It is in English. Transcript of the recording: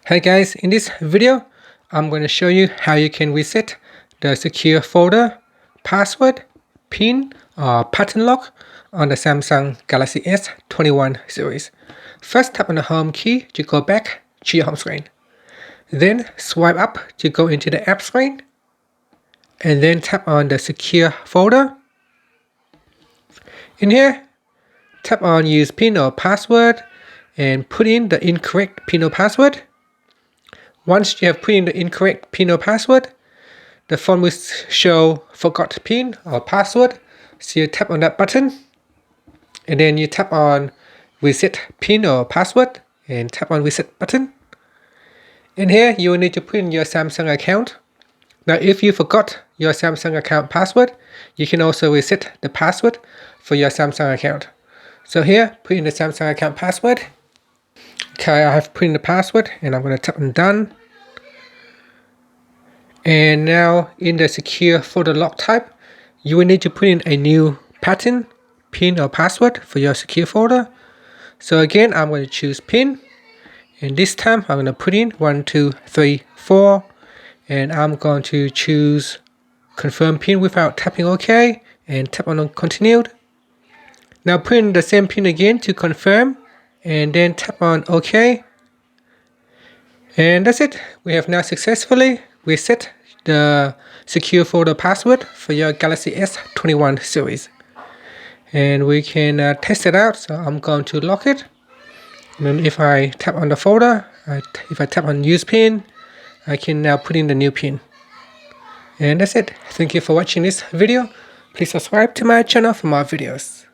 Hey guys, in this video, I'm going to show you how you can reset the secure folder, password, PIN, or pattern lock on the Samsung Galaxy S21 series. First, tap on the home key to go back to your home screen. Then swipe up to go into the app screen. And then tap on the secure folder. In here, tap on use PIN or password and put in the incorrect PIN or password. Once you have put in the incorrect PIN or password, the phone will show forgot PIN or password. So you tap on that button and then you tap on reset PIN or password and tap on reset button. In here, you will need to put in your Samsung account. Now, if you forgot your Samsung account password, you can also reset the password for your Samsung account. So here, put in the Samsung account password. Okay, I have put in the password and I'm going to tap on done. And now in the secure folder lock type, you will need to put in a new pattern, PIN or password for your secure folder. So again, I'm going to choose PIN. And this time I'm going to put in 1, 2, 3, 4. And I'm going to choose confirm PIN without tapping OK and tap on continued. Now put in the same PIN again to confirm and then tap on OK. And that's it. We have now successfully reset the secure folder password for your Galaxy S21 series. And we can test it out. So I'm going to lock it. And then if I tap on the folder, if I tap on use PIN, I can now put in the new PIN. And that's it. Thank you for watching this video. Please subscribe to my channel for more videos.